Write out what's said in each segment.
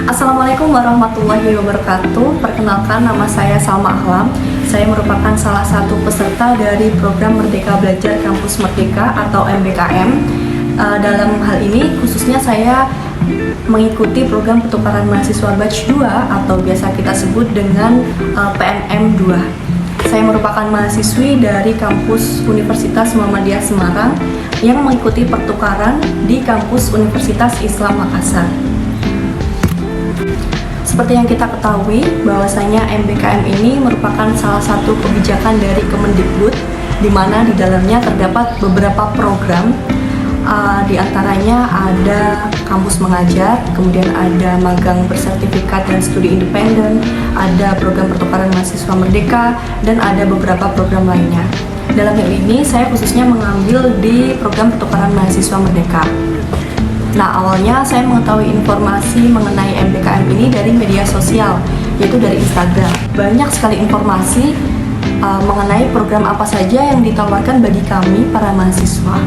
Assalamualaikum warahmatullahi wabarakatuh. Perkenalkan, nama saya Salma Ahlam. Saya merupakan salah satu peserta dari program Merdeka Belajar Kampus Merdeka atau MBKM. Dalam hal ini khususnya saya mengikuti program pertukaran mahasiswa batch 2 atau biasa kita sebut dengan PMM 2. Saya merupakan mahasiswi dari kampus Universitas Muhammadiyah Semarang yang mengikuti pertukaran di kampus Universitas Islam Makassar. Seperti yang kita ketahui, bahwasanya MBKM ini merupakan salah satu kebijakan dari Kemendikbud, di mana di dalamnya terdapat beberapa program. Di antaranya ada kampus mengajar, kemudian ada magang bersertifikat dan studi independen, ada program pertukaran mahasiswa merdeka, dan ada beberapa program lainnya. Dalam hal ini, saya khususnya mengambil di program pertukaran mahasiswa merdeka. Nah, awalnya saya mengetahui informasi mengenai MBKM ini dari media sosial, yaitu dari Instagram. Banyak sekali informasi mengenai program apa saja yang ditawarkan bagi kami, para mahasiswa.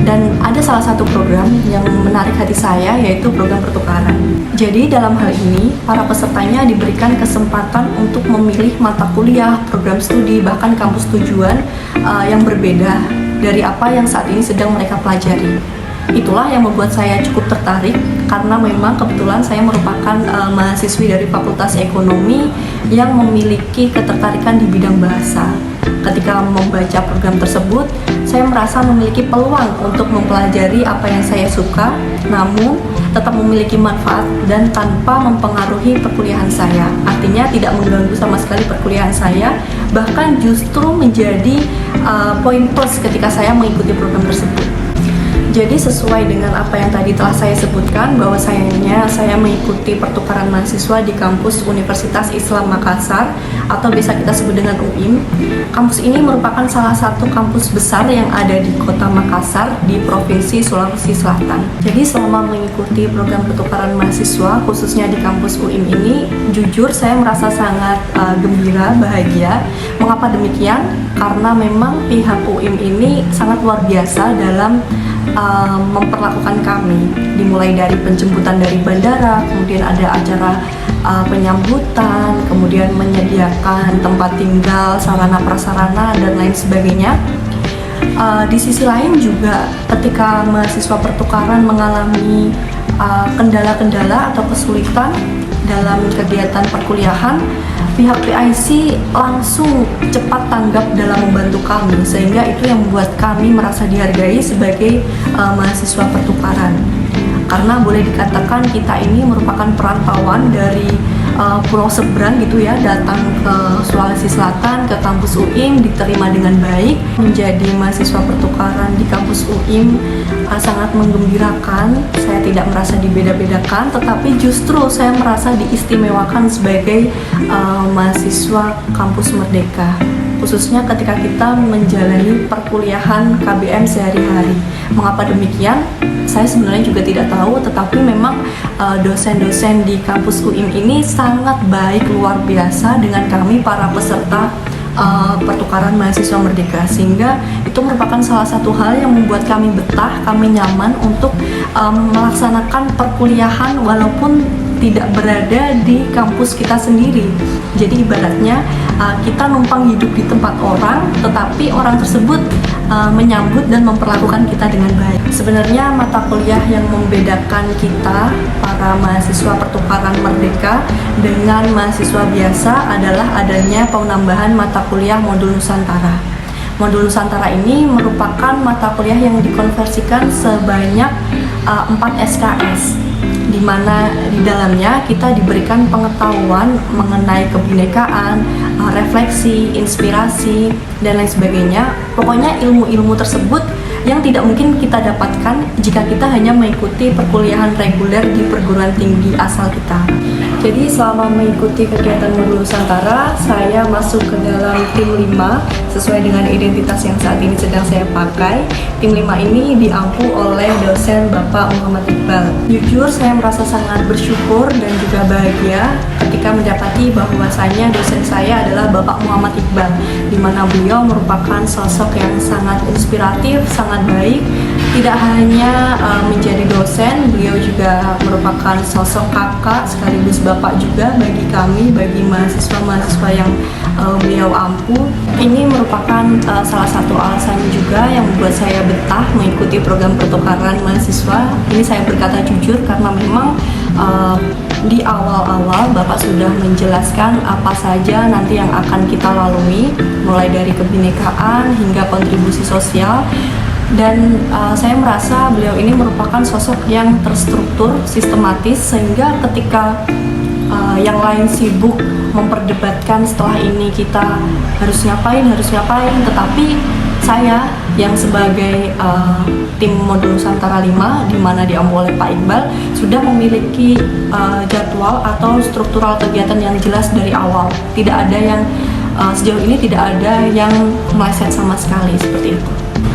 Dan ada salah satu program yang menarik hati saya, yaitu program pertukaran. Jadi dalam hal ini, para pesertanya diberikan kesempatan untuk memilih mata kuliah, program studi, bahkan kampus tujuan yang berbeda dari apa yang saat ini sedang mereka pelajari. Itulah yang membuat saya cukup tertarik, karena memang kebetulan saya merupakan mahasiswi dari Fakultas Ekonomi yang memiliki ketertarikan di bidang bahasa. Ketika membaca program tersebut, saya merasa memiliki peluang untuk mempelajari apa yang saya suka, namun tetap memiliki manfaat dan tanpa mempengaruhi perkuliahan saya. Artinya tidak mengganggu sama sekali perkuliahan saya, bahkan justru menjadi poin plus ketika saya mengikuti program tersebut. Jadi sesuai dengan apa yang tadi telah saya sebutkan, bahwa saya mengikuti pertukaran mahasiswa di kampus Universitas Islam Makassar atau bisa kita sebut dengan UIM. Kampus ini merupakan salah satu kampus besar yang ada di kota Makassar di Provinsi Sulawesi Selatan. Jadi selama mengikuti program pertukaran mahasiswa khususnya di kampus UIM ini, jujur saya merasa sangat gembira, bahagia. Mengapa demikian? Karena memang pihak UIM ini sangat luar biasa dalam memperlakukan kami, dimulai dari penjemputan dari bandara, kemudian ada acara penyambutan, kemudian menyediakan tempat tinggal, sarana prasarana, dan lain sebagainya. Di sisi lain juga ketika mahasiswa pertukaran mengalami kendala-kendala atau kesulitan dalam kegiatan perkuliahan, pihak PIC langsung cepat tanggap dalam membantu kami, sehingga itu yang membuat kami merasa dihargai sebagai mahasiswa pertukaran. Karena boleh dikatakan kita ini merupakan perantauan dari pulau seberang gitu ya, datang ke Sulawesi Selatan, ke kampus UIM, diterima dengan baik. Menjadi mahasiswa pertukaran di kampus UIM sangat menggembirakan. Saya tidak merasa dibeda-bedakan, tetapi justru saya merasa diistimewakan sebagai mahasiswa kampus Merdeka, khususnya ketika kita menjalani perkuliahan KBM sehari-hari. Mengapa demikian? Saya sebenarnya juga tidak tahu, tetapi memang dosen-dosen di kampus UIM ini sangat baik, luar biasa dengan kami para peserta pertukaran mahasiswa merdeka, sehingga itu merupakan salah satu hal yang membuat kami betah, kami nyaman untuk melaksanakan perkuliahan walaupun tidak berada di kampus kita sendiri. Jadi ibaratnya kita numpang hidup di tempat orang, tetapi orang tersebut menyambut dan memperlakukan kita dengan baik. Sebenarnya mata kuliah yang membedakan kita para mahasiswa pertukaran merdeka dengan mahasiswa biasa adalah adanya penambahan mata kuliah modul Nusantara. Modul Nusantara ini merupakan mata kuliah yang dikonversikan sebanyak 4 SKS, di mana di dalamnya kita diberikan pengetahuan mengenai kebinekaan, refleksi, inspirasi, dan lain sebagainya. Pokoknya ilmu-ilmu tersebut yang tidak mungkin kita dapatkan jika kita hanya mengikuti perkuliahan reguler di perguruan tinggi asal kita. Jadi selama mengikuti kegiatan modul Nusantara, saya masuk ke dalam tim 5 sesuai dengan identitas yang saat ini sedang saya pakai. Tim 5 ini diampu oleh dosen Bapak Muhammad Iqbal. Jujur saya merasa sangat bersyukur dan juga bahagia ketika mendapati bahwasanya dosen saya adalah Bapak Muhammad Iqbal, di mana beliau merupakan sosok yang sangat inspiratif, sangat baik. Tidak hanya menjadi dosen, beliau juga merupakan sosok kakak sekaligus bapak juga bagi kami, bagi mahasiswa-mahasiswa yang beliau ampu. Ini merupakan salah satu alasan juga yang membuat saya betah mengikuti program pertukaran mahasiswa. Ini saya berkata jujur karena memang di awal-awal Bapak sudah menjelaskan apa saja nanti yang akan kita lalui, mulai dari kebinekaan hingga kontribusi sosial. Dan saya merasa beliau ini merupakan sosok yang terstruktur, sistematis, sehingga ketika yang lain sibuk memperdebatkan setelah ini kita harus ngapain, tetapi saya yang sebagai tim modul Nusantara 5 di mana diampu oleh Pak Iqbal sudah memiliki jadwal atau struktural kegiatan yang jelas dari awal. Tidak ada yang sejauh ini tidak ada yang meleset sama sekali seperti itu.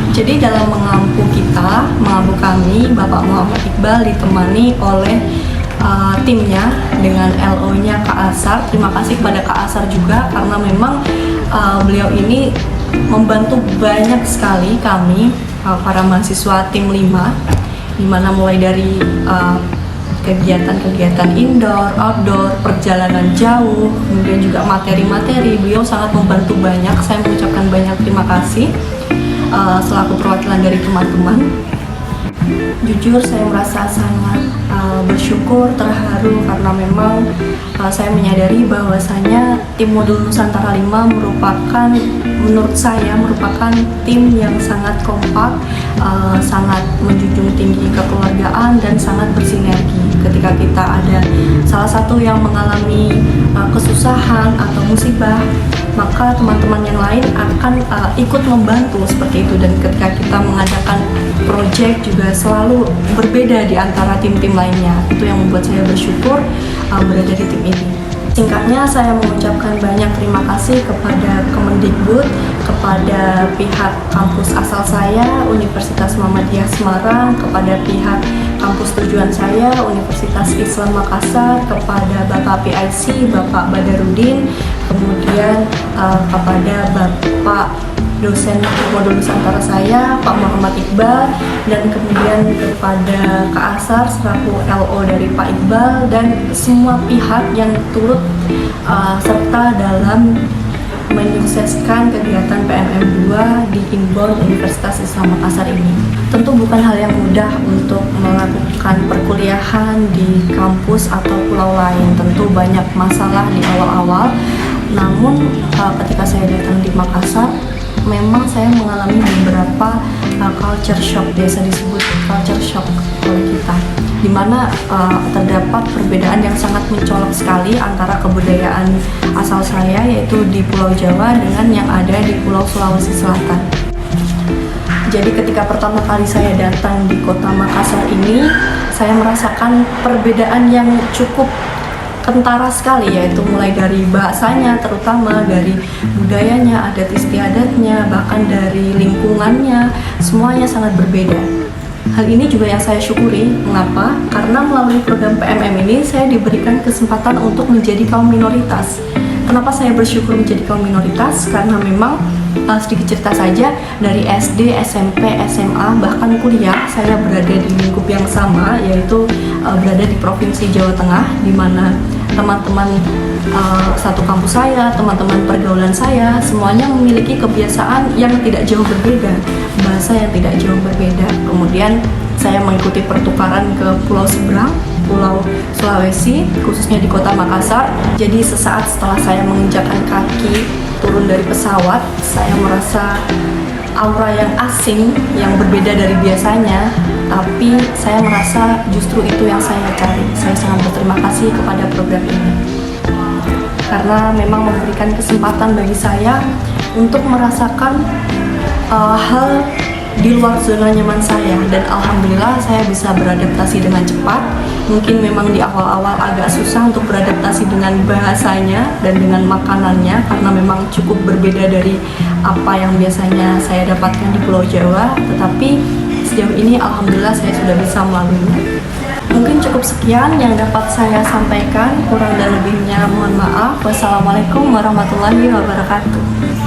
Jadi dalam mengampu kami, Bapak Muhammad Iqbal ditemani oleh timnya dengan LO-nya Kak Asar. Terima kasih kepada Kak Asar juga karena memang beliau ini membantu banyak sekali kami para mahasiswa tim 5, dimana mulai dari kegiatan-kegiatan indoor, outdoor, perjalanan jauh, kemudian juga materi-materi, beliau sangat membantu banyak. Saya mengucapkan banyak terima kasih selaku perwakilan dari teman-teman. Jujur saya merasa sangat bersyukur, terharu karena memang saya menyadari bahwasanya tim modul Nusantara 5 menurut saya merupakan tim yang sangat kompak, sangat menjunjung tinggi kekeluargaan dan sangat bersinergi. Ketika kita ada salah satu yang mengalami kesusahan atau musibah, maka teman-teman yang lain akan ikut membantu seperti itu. Dan ketika kita mengadakan project juga selalu berbeda di antara tim-tim lainnya. Itu yang membuat saya bersyukur berada di tim ini. Singkatnya, saya mengucapkan banyak terima kasih kepada Kemendikbud, kepada pihak kampus asal saya, Universitas Muhammadiyah Semarang, kepada pihak kampus tujuan saya, Universitas Islam Makassar, kepada Bapak PIC, Bapak Badarudin, kemudian kepada Bapak dosen modul Nusantara saya, Pak Muhammad Iqbal, dan kemudian kepada Kak Asar selaku LO dari Pak Iqbal, dan semua pihak yang turut serta dalam menyukseskan kegiatan PMM 2 di Inbound Universitas Islam Makassar ini. Tentu bukan hal yang mudah untuk melakukan perkuliahan di kampus atau pulau lain. Tentu banyak masalah di awal-awal. Namun ketika saya datang di Makassar, memang saya mengalami beberapa culture shock, biasa disebut culture shock oleh kita, di mana terdapat perbedaan yang sangat mencolok sekali antara kebudayaan asal saya, yaitu di Pulau Jawa, dengan yang ada di Pulau Sulawesi Selatan. Jadi ketika pertama kali saya datang di kota Makassar ini, saya merasakan perbedaan yang cukup kentara sekali, yaitu mulai dari bahasanya, terutama dari budayanya, adat istiadatnya, bahkan dari lingkungannya, semuanya sangat berbeda. Hal ini juga yang saya syukuri. Mengapa? Karena melalui program PMM ini saya diberikan kesempatan untuk menjadi kaum minoritas. Kenapa saya bersyukur menjadi kaum minoritas? Karena memang sedikit cerita saja, dari SD, SMP, SMA, bahkan kuliah saya berada di lingkup yang sama, yaitu berada di Provinsi Jawa Tengah, di mana teman-teman satu kampus saya, teman-teman pergaulan saya, semuanya memiliki kebiasaan yang tidak jauh berbeda, bahasa yang tidak jauh berbeda. Kemudian saya mengikuti pertukaran ke pulau seberang, Pulau Sulawesi, khususnya di kota Makassar. Jadi sesaat setelah saya menginjakkan kaki turun dari pesawat, saya merasa aura yang asing, yang berbeda dari biasanya, tapi saya merasa justru itu yang saya cari. Saya sangat berterima kasih kepada program ini, karena memang memberikan kesempatan bagi saya untuk merasakan hal di luar zona nyaman saya, dan alhamdulillah saya bisa beradaptasi dengan cepat. Mungkin memang di awal-awal agak susah untuk beradaptasi dengan bahasanya dan dengan makanannya karena memang cukup berbeda dari apa yang biasanya saya dapatkan di Pulau Jawa, tetapi sejauh ini alhamdulillah saya sudah bisa melaluinya. Mungkin cukup sekian yang dapat saya sampaikan, kurang dan lebihnya mohon maaf. Wassalamualaikum warahmatullahi wabarakatuh.